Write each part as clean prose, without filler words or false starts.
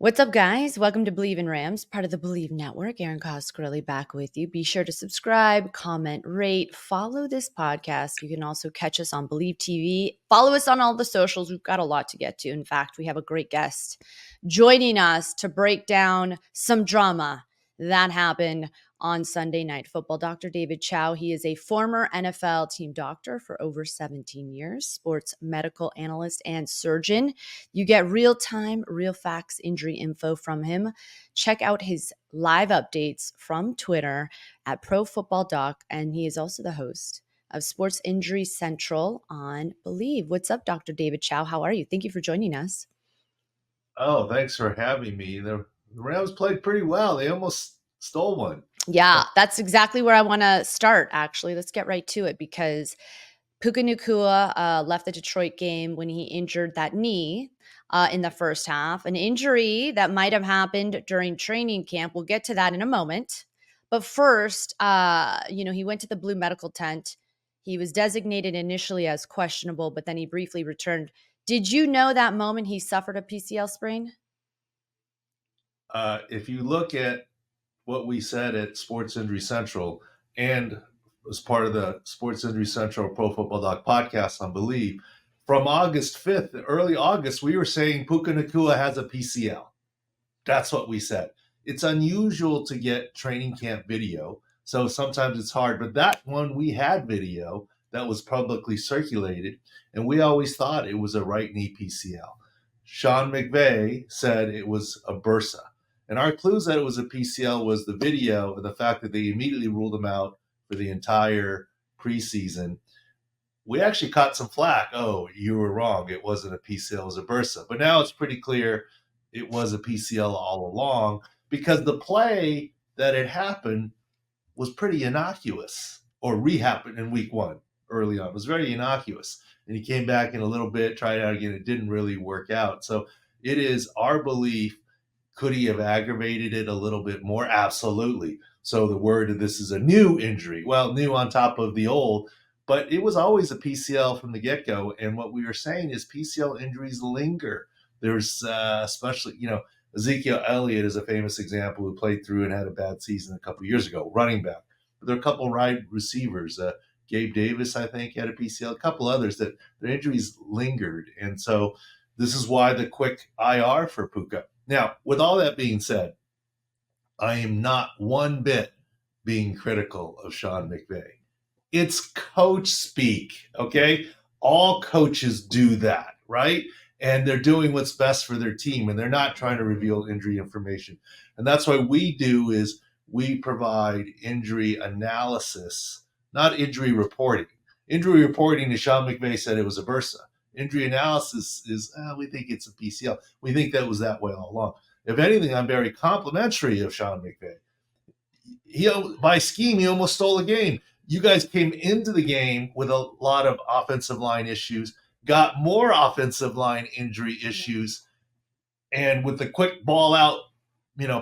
What's up, guys? Welcome to Bleav in Rams, part of the Bleav Network. Erin Coscarelli back with you. Be sure to subscribe, comment, rate, follow this podcast. You can also catch us on Bleav TV. Follow us on all the socials. We've got a lot to get to. In fact, we have a great guest joining us to break down some drama that happened on Sunday Night Football. Dr. David Chao, he is a former NFL team doctor for over 17 years, sports medical analyst and surgeon. You get real-time, real facts, injury info from him. Check out his live updates from Twitter at Pro Football Doc, and he is also the host of Sports Injury Central on Bleav. What's up, Dr. David Chao? How are you? Thank you for joining us. Oh, thanks for having me. The Rams played pretty well. They almost stole one. Yeah, that's exactly where I want to start, actually. Let's get right to it because Puka Nacua left the Detroit game when he injured that knee in the first half, an injury that might have happened during training camp. We'll get to that in a moment. But first, he went to the blue medical tent. He was designated initially as questionable, but then he briefly returned. Did you know that moment he suffered a PCL sprain? If you look at what we said at Sports Injury Central and as part of the Sports Injury Central Pro Football Doc podcast on Bleav, from August 5th, early August, we were saying Puka Nacua has a PCL. That's what we said. It's unusual to get training camp video, so sometimes it's hard. But that one, we had video that was publicly circulated, and we always thought it was a right knee PCL. Sean McVay said it was a bursa. And our clues that it was a PCL was the video and the fact that they immediately ruled him out for the entire preseason. We actually caught some flack. Oh, you were wrong. It wasn't a PCL, it was a bursa. But now it's pretty clear it was a PCL all along because the play that had happened was pretty innocuous, or rehappened in week one early on. It was very innocuous. And he came back in a little bit, tried it out again. It didn't really work out. So it is our belief. Could he have aggravated it a little bit more? Absolutely. So the word of this is a new injury. Well, new on top of the old, but it was always a PCL from the get-go. And what we were saying is PCL injuries linger. There's especially, Ezekiel Elliott is a famous example who played through and had a bad season a couple of years ago, running back. But there are a couple of wide receivers. Gabe Davis, I think, had a PCL. A couple others that their injuries lingered. And so this is why the quick IR for Puka. Now, with all that being said, I am not one bit being critical of Sean McVay. It's coach speak, okay? All coaches do that, right? And they're doing what's best for their team, and they're not trying to reveal injury information. And that's why we do is we provide injury analysis, not injury reporting. Injury reporting, as Sean McVay said, it was a bursa. Injury analysis is, we think it's a PCL. We think that was that way all along. If anything, I'm very complimentary of Sean McVay. By scheme, he almost stole a game. You guys came into the game with a lot of offensive line issues, got more offensive line injury issues, and with the quick ball out,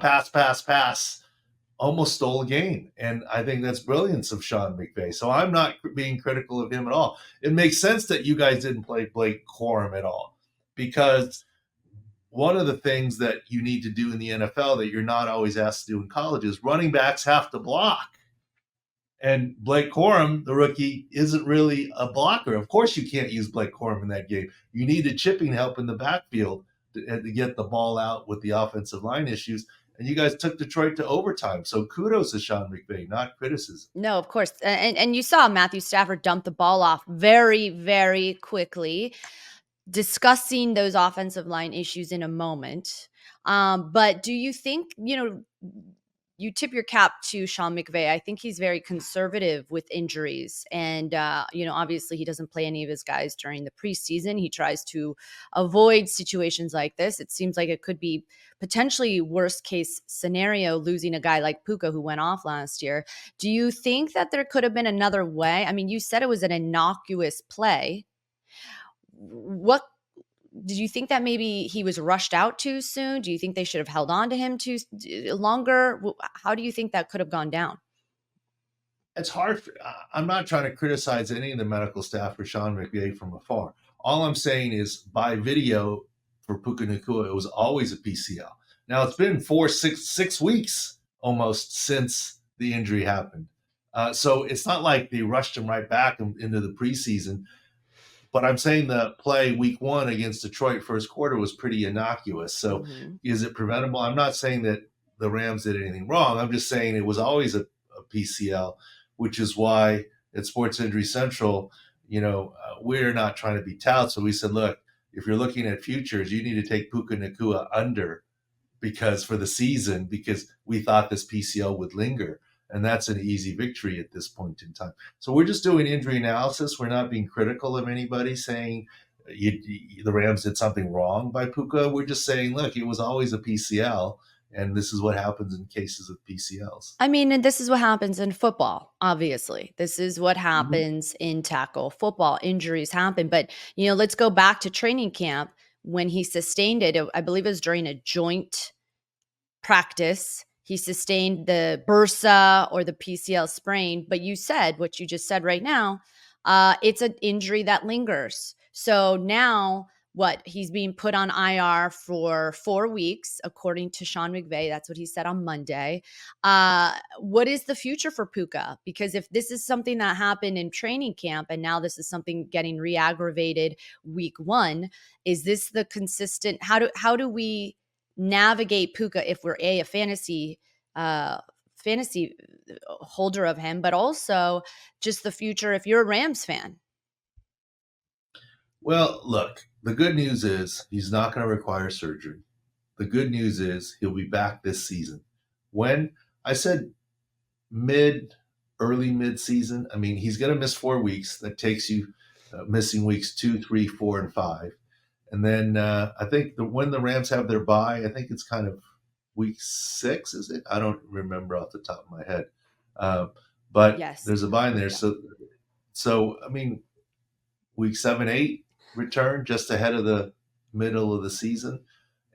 pass, almost stole a game. And I think that's brilliance of Sean McVay. So I'm not being critical of him at all. It makes sense that you guys didn't play Blake Corum at all, because one of the things that you need to do in the NFL that you're not always asked to do in college is running backs have to block. And Blake Corum, the rookie, isn't really a blocker. Of course, you can't use Blake Corum in that game. You need a chipping help in the backfield to get the ball out with the offensive line issues. And you guys took Detroit to overtime. So kudos to Sean McVay, not criticism. No, of course. And you saw Matthew Stafford dump the ball off very, very quickly, discussing those offensive line issues in a moment. But do you think, you tip your cap to Sean McVay. I think he's very conservative with injuries. And, obviously he doesn't play any of his guys during the preseason. He tries to avoid situations like this. It seems like it could be potentially worst case scenario, losing a guy like Puka who went off last year. Do you think that there could have been another way? I mean, you said it was an innocuous play. What did you think that maybe he was rushed out too soon? Do you think they should have held on to him too longer? How do you think that could have gone down? It's hard. I'm not trying to criticize any of the medical staff for Sean McVay from afar. All I'm saying is by video for Puka Nacua, it was always a PCL. Now it's been 6 weeks almost since the injury happened. So it's not like they rushed him right back into the preseason. But I'm saying the play week 1 against Detroit first quarter was pretty innocuous. So Mhm. is it preventable? I'm not saying that the Rams did anything wrong. I'm just saying it was always a PCL, which is why at Sports Injury Central, we're not trying to be touts. So we said, look, if you're looking at futures, you need to take Puka Nacua under because for the season, because we thought this PCL would linger. And that's an easy victory at this point in time. So we're just doing injury analysis. We're not being critical of anybody saying the Rams did something wrong by Puka. We're just saying, look, it was always a PCL, and this is what happens in cases of PCLs. I mean, and this is what happens in football, obviously. This is what Mm-hmm. happens in tackle football. Injuries happen. But, let's go back to training camp when he sustained it. I believe it was during a joint practice. He sustained the bursa or the PCL sprain. But you said what you just said right now. It's an injury that lingers. So now what? He's being put on IR for 4 weeks, according to Sean McVay. That's what he said on Monday. What is the future for Puka? Because if this is something that happened in training camp and now this is something getting re-aggravated week 1, is this the consistent? How do we navigate Puka if we're a fantasy holder of him, but also just the future if you're a Rams fan? Well, look, the good news is he's not going to require surgery. The good news is he'll be back this season. When I said early mid season, I mean, he's going to miss 4 weeks. That takes you missing weeks 2, 3, 4, and 5. And then I think when the Rams have their bye, I think it's kind of week 6, is it? I don't remember off the top of my head. Uh, but Yes. there's a bye in there. Yeah. So I mean, week 7, 8 return just ahead of the middle of the season.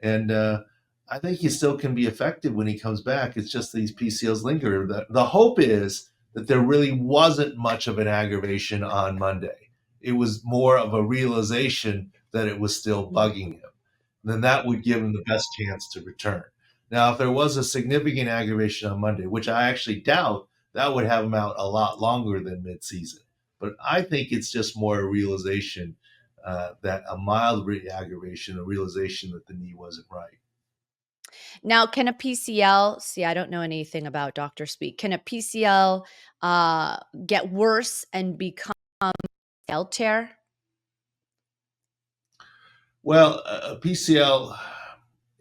And I think he still can be effective when he comes back. It's just these PCLs linger. The hope is that there really wasn't much of an aggravation on Monday. It was more of a realization that it was still bugging him. Then that would give him the best chance to return. Now, if there was a significant aggravation on Monday, which I actually doubt, that would have him out a lot longer than midseason. But I think it's just more a realization that a mild aggravation, a realization that the knee wasn't right. Now, can a PCL, see, I don't know anything about doctor speak. Can a PCL get worse and become L tear? Well, a PCL,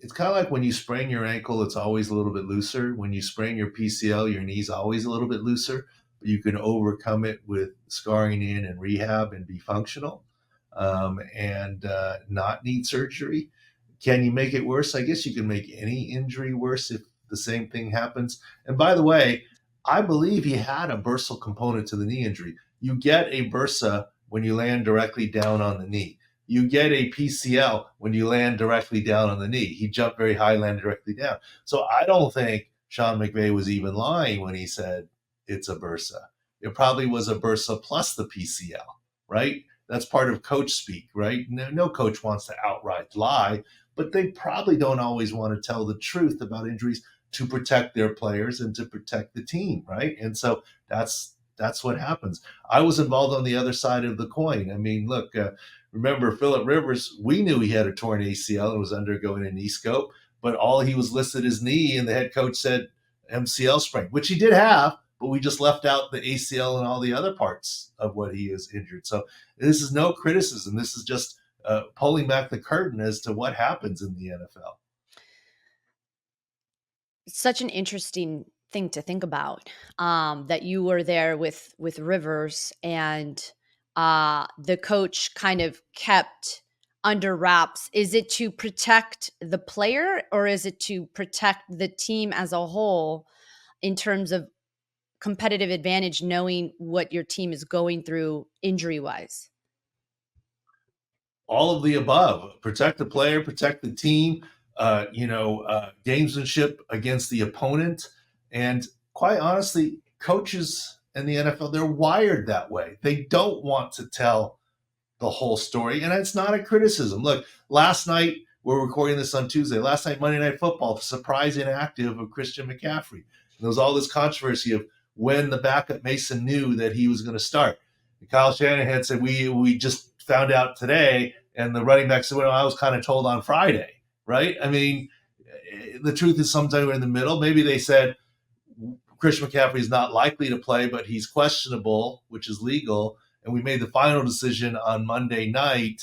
it's kind of like when you sprain your ankle, it's always a little bit looser. When you sprain your PCL, your knee's always a little bit looser, but you can overcome it with scarring in and rehab and be functional and not need surgery. Can you make it worse? I guess you can make any injury worse if the same thing happens. And by the way, I believe he had a bursal component to the knee injury. You get a bursa when you land directly down on the knee. You get a PCL when you land directly down on the knee. He jumped very high, landed directly down. So I don't think Sean McVay was even lying when he said it's a bursa. It probably was a bursa plus the PCL, right? That's part of coach speak, right? No coach wants to outright lie, but they probably don't always want to tell the truth about injuries to protect their players and to protect the team, right? And so that's what happens. I was involved on the other side of the coin. I mean, look, remember Phillip Rivers? We knew he had a torn ACL and was undergoing a knee scope, but all he was listed his knee, and the head coach said MCL sprain, which he did have, but we just left out the ACL and all the other parts of what he is injured. So this is no criticism. This is just pulling back the curtain as to what happens in the NFL. Such an interesting thing to think about, that you were there with Rivers and the coach kind of kept under wraps. Is it to protect the player or is it to protect the team as a whole in terms of competitive advantage, knowing what your team is going through injury wise? All of the above. Protect the player, protect the team, gamesmanship against the opponent. And quite honestly, coaches in the NFL, they're wired that way. They don't want to tell the whole story. And it's not a criticism. Look, last night we're recording this on Tuesday. Last night, Monday Night Football, the surprise inactive of Christian McCaffrey. And there was all this controversy of when the backup Mason knew that he was going to start. And Kyle Shanahan said, we just found out today, and the running back said, well, I was kind of told on Friday, right? I mean, the truth is somewhere in the middle. Maybe they said Christian McCaffrey is not likely to play, but he's questionable, which is legal. And we made the final decision on Monday night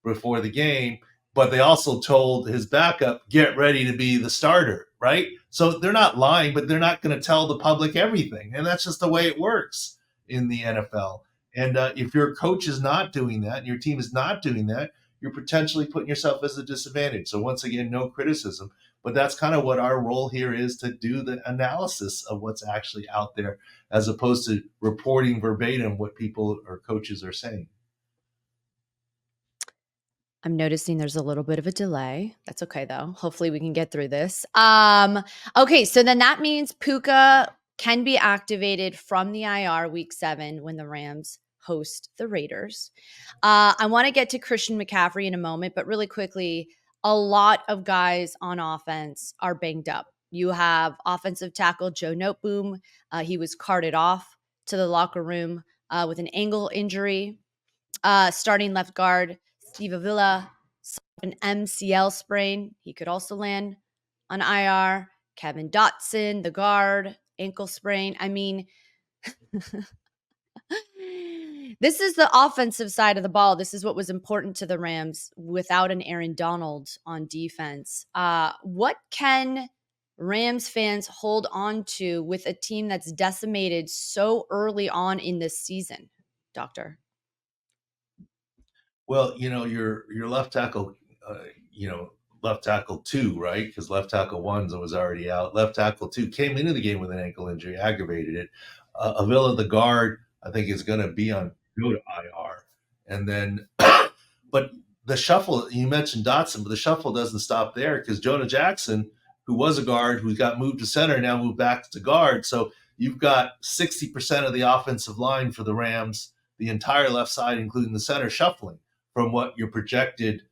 before the game. But they also told his backup, get ready to be the starter, right? So they're not lying, but they're not going to tell the public everything. And that's just the way it works in the NFL. And if your coach is not doing that and your team is not doing that, you're potentially putting yourself as a disadvantage. So once again, no criticism. But that's kind of what our role here is, to do the analysis of what's actually out there, as opposed to reporting verbatim what people or coaches are saying. I'm noticing there's a little bit of a delay. That's okay though. Hopefully we can get through this. Okay, so then that means Puka can be activated from the IR week 7 when the Rams host the Raiders. I want to get to Christian McCaffrey in a moment, but really quickly, a lot of guys on offense are banged up. You have offensive tackle Joe Noteboom. He was carted off to the locker room with an ankle injury. Starting left guard Steve Avila, an MCL sprain. He could also land on IR. Kevin Dotson, the guard, ankle sprain. I mean, this is the offensive side of the ball. This is what was important to the Rams without an Aaron Donald on defense. What can Rams fans hold on to with a team that's decimated so early on in this season, Doctor? Well, your left tackle, left tackle 2, right? Because left tackle 1 was already out. Left tackle 2 came into the game with an ankle injury, aggravated it. Avila, the guard, I think is going to go to IR. And then, but the shuffle, you mentioned Dotson, but the shuffle doesn't stop there, because Jonah Jackson, who was a guard, who got moved to center, now moved back to guard. So you've got 60% of the offensive line for the Rams, the entire left side, including the center, shuffling from what your projected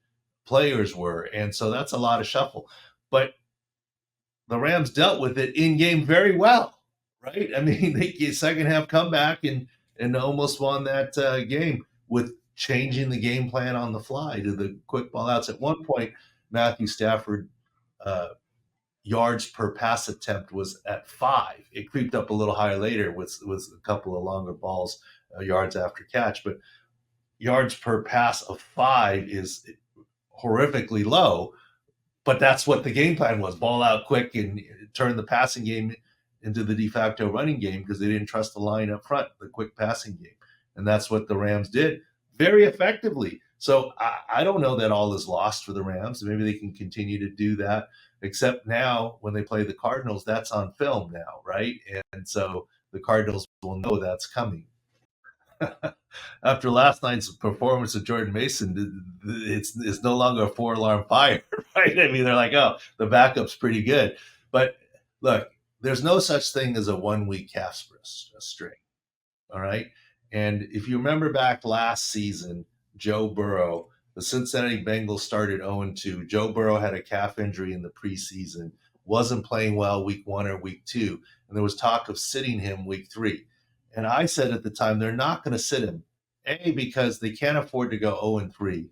players were. And so that's a lot of shuffle. But the Rams dealt with it in game very well, right? I mean, they second half comeback and almost won that game with changing the game plan on the fly to the quick ball outs. At one point, Matthew Stafford yards per pass attempt was at 5. It creeped up a little higher later with a couple of longer balls, yards after catch. But yards per pass of 5 is horrifically low, but that's what the game plan was: ball out quick and turn the passing game into the de facto running game, because they didn't trust the line up front, the quick passing game. And that's what the Rams did very effectively. So I don't know that all is lost for the Rams. Maybe they can continue to do that, except now when they play the Cardinals, that's on film now, right? And so the Cardinals will know that's coming. After last night's performance of Jordan Mason, it's no longer a 4-alarm fire, right? I mean, they're like, oh, the backup's pretty good. But look, there's no such thing as a 1-week calf strain, all right? And if you remember back last season, Joe Burrow, the Cincinnati Bengals started 0-2. Joe Burrow had a calf injury in the preseason, wasn't playing well week 1 or week 2, and there was talk of sitting him week 3. And I said at the time, they're not going to sit him. A, because they can't afford to go 0-3.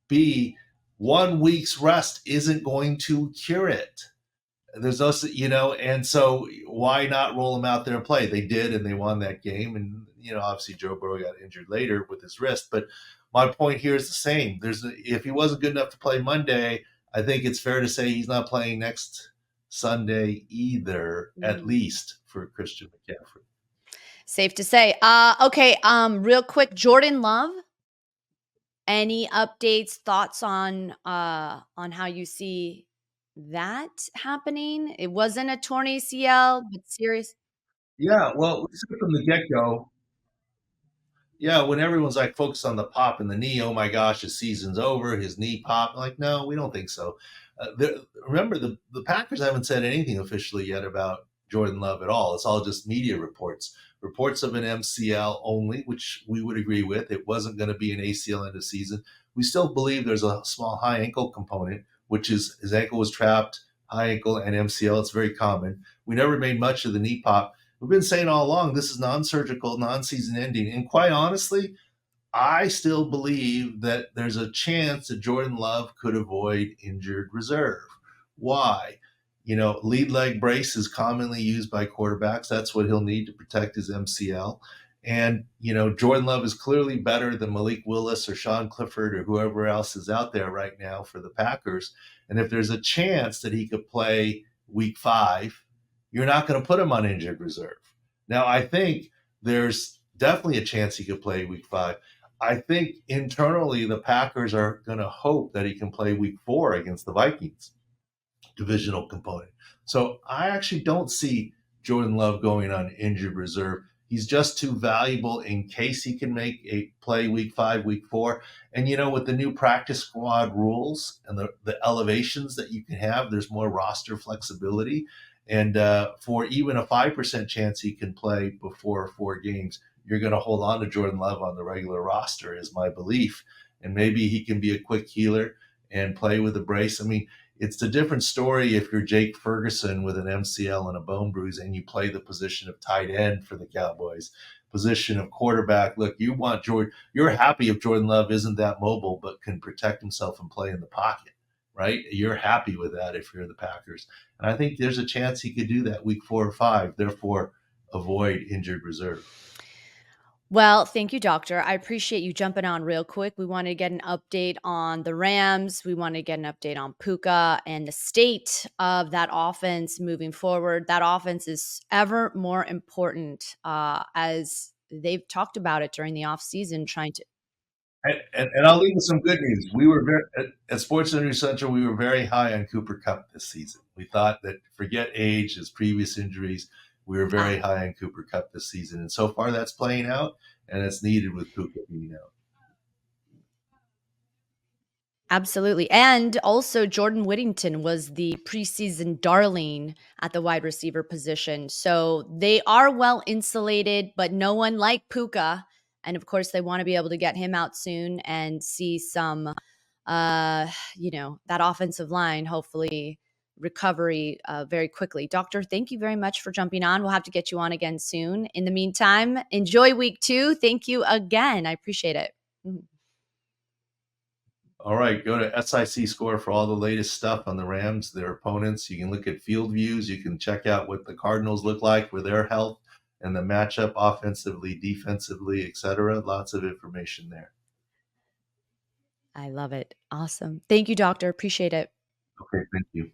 B, 1 week's rest isn't going to cure it. There's also, and so why not roll him out there and play? They did, and they won that game. And, obviously Joe Burrow got injured later with his wrist. But my point here is the same. If he wasn't good enough to play Monday, I think it's fair to say he's not playing next Sunday either, at least for Christian McCaffrey. Safe to say. Okay. Real quick, Jordan Love. Any updates, thoughts on how you see that happening? It wasn't a torn ACL, but serious. Yeah, well, we said from the get-go, when everyone's like focused on the pop and the knee, oh my gosh, his season's over, his knee pop. Like, no, we don't think so. Remember, the Packers haven't said anything officially yet about Jordan Love at all. It's all just media reports of an MCL only, which we would agree with. It wasn't going to be an ACL end of season. We still believe there's a small high ankle component, which is his ankle was trapped, high ankle and MCL. It's very common. We never made much of the knee pop. We've been saying all along this is non-surgical, non-season ending. And quite honestly, I still believe that there's a chance that Jordan Love could avoid injured reserve. Why? Lead leg brace is commonly used by quarterbacks. That's what he'll need to protect his MCL. And, Jordan Love is clearly better than Malik Willis or Sean Clifford or whoever else is out there right now for the Packers. And if there's a chance that he could play week 5, you're not going to put him on injured reserve. Now, I think there's definitely a chance he could play week 5. I think internally the Packers are going to hope that he can play week 4 against the Vikings, divisional component. So I actually don't see Jordan Love going on injured reserve. He's just too valuable in case he can make a play week 5, week 4. And, with the new practice squad rules and the elevations that you can have, there's more roster flexibility. And for even a 5% chance he can play before 4 games, you're going to hold on to Jordan Love on the regular roster, is my belief. And maybe he can be a quick healer and play with a brace. I mean, it's a different story if you're Jake Ferguson with an MCL and a bone bruise and you play the position of tight end for the Cowboys, position of quarterback. Look, you're happy if Jordan Love isn't that mobile but can protect himself and play in the pocket, right? You're happy with that if you're the Packers. And I think there's a chance he could do that week 4 or 5, therefore avoid injured reserve. Well, thank you, doctor. I appreciate you jumping on real quick. We want to get an update on the Rams. We want to get an update on Puka and the state of that offense moving forward. That offense is ever more important as they've talked about it during the offseason, trying to. And I'll leave with some good news. We were at Sports Center Central. We were very high on Cooper Kupp this season. We thought that forget age, his previous injuries. We were very high on Cooper Kupp this season, and so far that's playing out, and it's needed with Puka being out. Absolutely. And also, Jordan Whittington was the preseason darling at the wide receiver position. So they are well insulated, but no one like Puka. And of course, they want to be able to get him out soon and see some, that offensive line, hopefully recovery very quickly. Doctor, thank you very much for jumping on. We'll have to get you on again soon. In the meantime, enjoy week 2. Thank you again. I appreciate it. All right, go to SIC Score for all the latest stuff on the Rams, their opponents. You can look at field views. You can check out what the Cardinals look like for their health and the matchup offensively, defensively, etc. Lots of information there. I love it. Awesome. Thank you, doctor. Appreciate it. Okay, thank you.